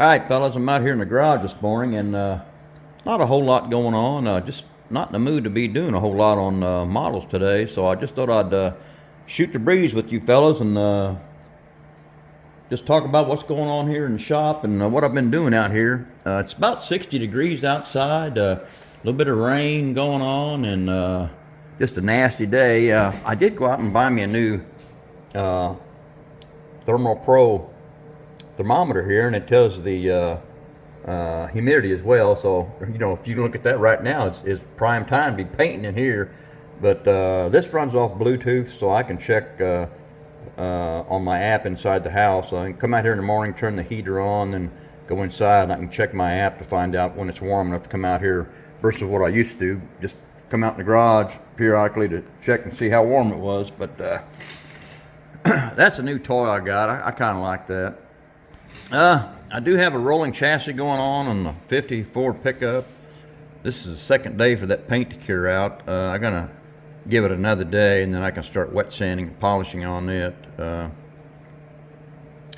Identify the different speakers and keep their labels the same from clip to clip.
Speaker 1: All right, fellas, I'm out here in the garage this morning, and not a whole lot going on. Just not in the mood to be doing a whole lot on models today, so I just thought I'd shoot the breeze with you fellas and just talk about what's going on here in the shop and what I've been doing out here. It's about 60 degrees outside, a little bit of rain going on, and just a nasty day. I did go out and buy me a new Thermal Pro thermometer here, and it tells the humidity as well. So if you look at that right now, it's prime time to be painting in here. But this runs off Bluetooth, so I can check on my app inside the house. I can come out here in the morning, turn the heater on, then go inside, and I can check my app to find out when it's warm enough to come out here versus what I used to do, just come out in the garage periodically to check and see how warm it was. But that's a new toy I got. I kind of like that. I do have a rolling chassis going on the 54 pickup. This is the second day for that paint to cure out. I'm gonna give it another day, and then I can start wet sanding and polishing on it. I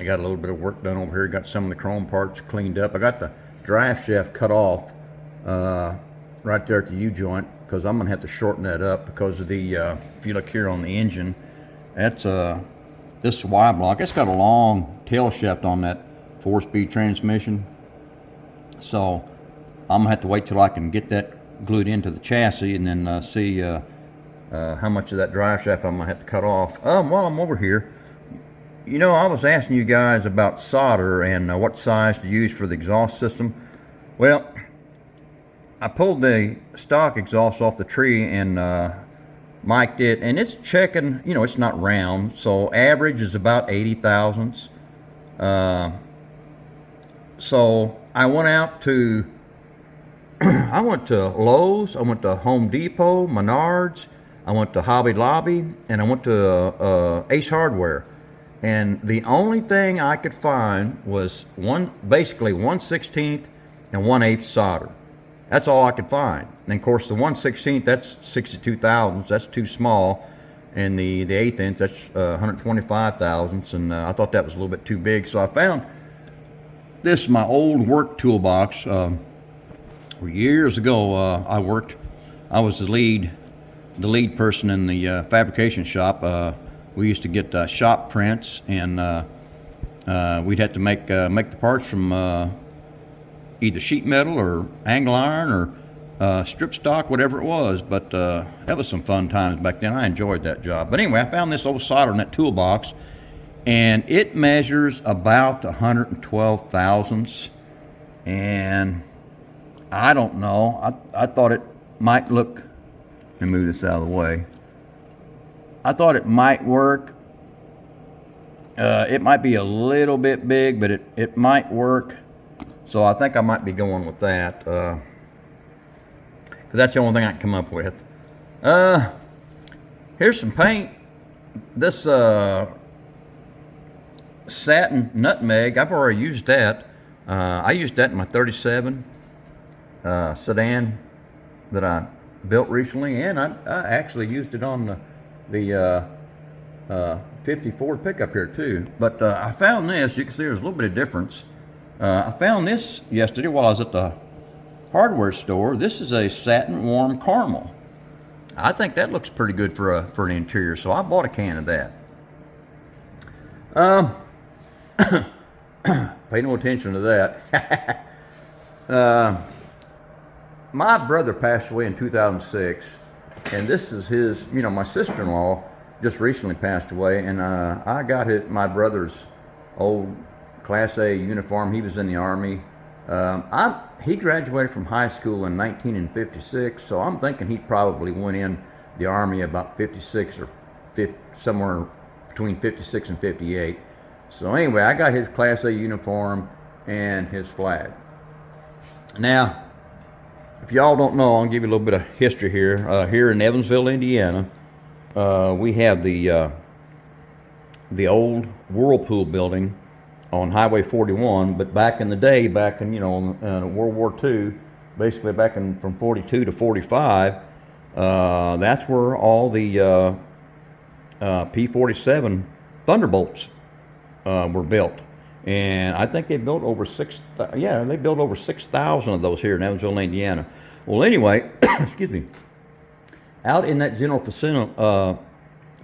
Speaker 1: got a little bit of work done over here. Got some of the chrome parts cleaned up. I got the drive shaft cut off right there at the U-joint, because I'm gonna have to shorten that up because of the if you look here on the engine, that's this Y block. It's got a long tail shaft on that 4-speed transmission, so I'm gonna have to wait till I can get that glued into the chassis, and then see how much of that drive shaft I'm gonna have to cut off. While I'm over here, I was asking you guys about solder and what size to use for the exhaust system. Well, I pulled the stock exhaust off the tree and mic'd it, and it's checking. It's not round, so average is about 80 thousandths. So I went out to I went to Lowe's, I went to Home Depot, Menards, I went to Hobby Lobby, and I went to Ace Hardware, and the only thing I could find was basically 1/16 and 1/8 solder. That's all I could find. And of course, the 1/16, that's 62 thousandths. That's too small, and the 1/8 inch, that's 125 thousandths. And I thought that was a little bit too big, so I found this, my old work toolbox. Years ago, I was the lead person in the fabrication shop. We used to get shop prints, and we'd have to make the parts from either sheet metal or angle iron or strip stock, whatever it was. But that was some fun times back then. I enjoyed that job. But anyway, I found this old solder in that toolbox, and it measures about 112 thousandths, and I don't know. I thought it might look. Let me move this out of the way. I thought it might work. It might be a little bit big, but it might work. So I think I might be going with that, because that's the only thing I can come up with. Here's some paint. This satin nutmeg, I've already used that. I used that in my 37 sedan that I built recently, and I actually used it on the 54 pickup here too. But I found this. You can see there's a little bit of difference. I found this yesterday while I was at the hardware store. This is a satin warm caramel. I think that looks pretty good for an interior, so I bought a can of that. Pay no attention to that. My brother passed away in 2006, and this is his. My sister-in-law just recently passed away, and I got my brother's old Class A uniform. He was in the Army. He graduated from high school in 1956, so I'm thinking he probably went in the Army about 56 or somewhere between 56 and 58. So anyway, I got his Class A uniform and his flag. Now, if y'all don't know, I'll give you a little bit of history here. Here in Evansville, Indiana, we have the old Whirlpool building on Highway 41. But back in the day, back in World War II, basically back in from 42 to 45, that's where all the P-47 Thunderbolts were built. And I think they built over they built over 6,000 of those here in Evansville, Indiana. Well, anyway, excuse me. Out in that general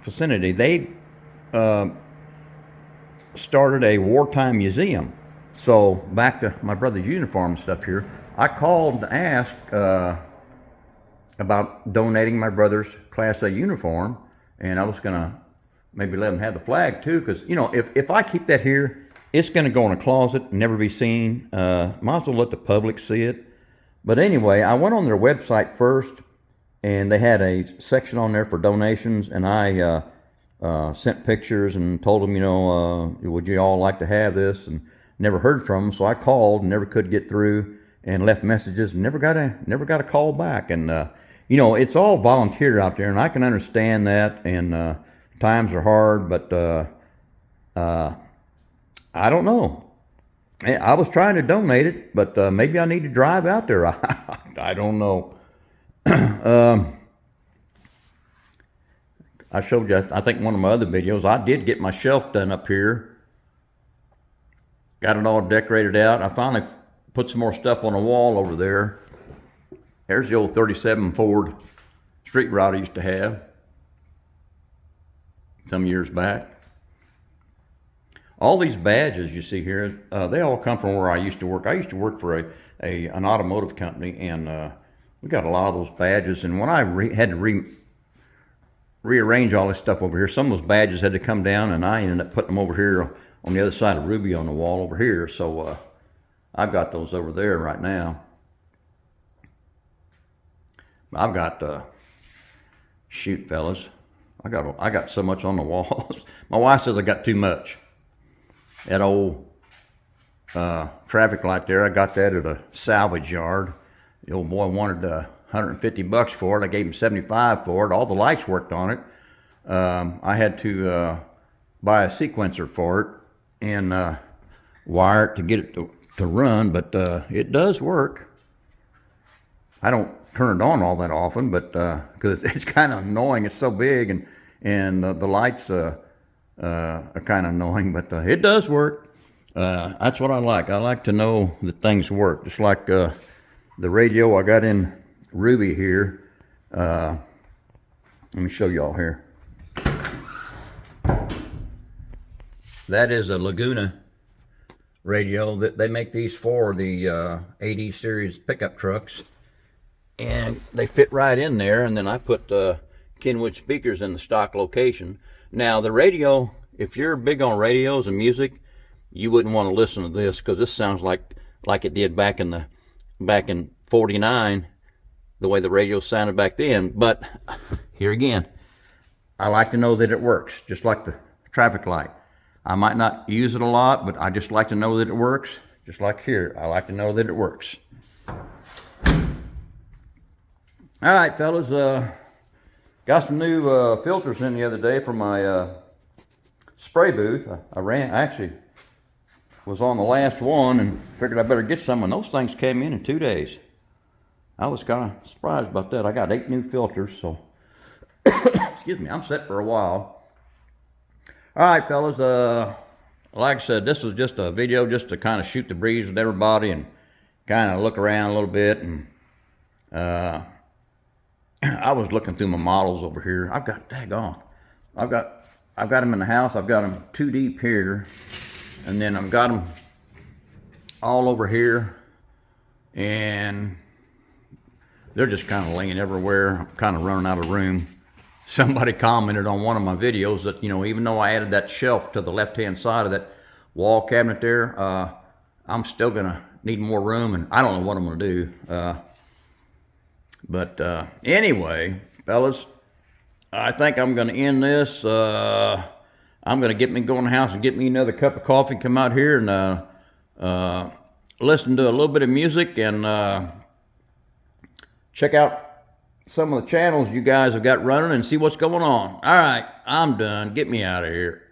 Speaker 1: vicinity, they started a wartime museum. So back to my brother's uniform stuff here, I called to ask about donating my brother's Class A uniform, and I was gonna maybe let him have the flag too, because if I keep that here, it's gonna go in a closet and never be seen. Might as well let the public see it. But anyway, I went on their website first, and they had a section on there for donations, and I sent pictures and told them, would you all like to have this? And never heard from them, so I called and never could get through, and left messages and never got a call back. And it's all volunteer out there, and I can understand that. And times are hard, but I don't know. I was trying to donate it, but maybe I need to drive out there. I don't know. I showed you, I think, one of my other videos. I did get my shelf done up here. Got it all decorated out. I finally put some more stuff on the wall over there. There's the old 37 Ford street rod I used to have some years back. All these badges you see here, they all come from where I used to work. I used to work for an automotive company, and we got a lot of those badges. And when I had to rearrange all this stuff over here, some of those badges had to come down, and I ended up putting them over here on the other side of Ruby on the wall over here. So I've got those over there right now. I've got shoot, fellas, I got so much on the walls. My wife says I got too much. That old traffic light there, I got that at a salvage yard. The old boy wanted $150 for it. I gave him $75 for it. All the lights worked on it. I had to buy a sequencer for it and wire it to get it to run, but it does work. I don't turn it on all that often, but because it's kind of annoying. It's so big, and the lights are kind of annoying, but it does work. That's what I like. I like to know that things work. Just like the radio I got in Ruby here. Let me show y'all here. That is a Laguna radio. That they make these for the 80 series pickup trucks, and they fit right in there. And then I put Kenwood speakers in the stock location. Now the radio, if you're big on radios and music, you wouldn't want to listen to this, because this sounds like it did back in 49, the way the radio sounded back then. But here again, I like to know that it works, just like the traffic light. I might not use it a lot, but I just like to know that it works. Just like here, I like to know that it works. All right, fellas, got some new filters in the other day for my spray booth. I actually was on the last one and figured I better get some, and those things came in 2 days. I was kind of surprised about that. I got 8 new filters, so excuse me, I'm set for a while. All right, fellas, like I said, this was just a video just to kind of shoot the breeze with everybody and kind of look around a little bit. And I was looking through my models over here. I've got them in the house. I've got them 2 deep here, and then I've got them all over here, and they're just kind of laying everywhere. I'm kind of running out of room. Somebody commented on one of my videos that, even though I added that shelf to the left-hand side of that wall cabinet there, I'm still gonna need more room, and I don't know what I'm gonna do. But anyway, fellas, I think I'm gonna end this. I'm gonna go in the house and get me another cup of coffee, come out here and listen to a little bit of music, and check out some of the channels you guys have got running and see what's going on. All right, I'm done. Get me out of here.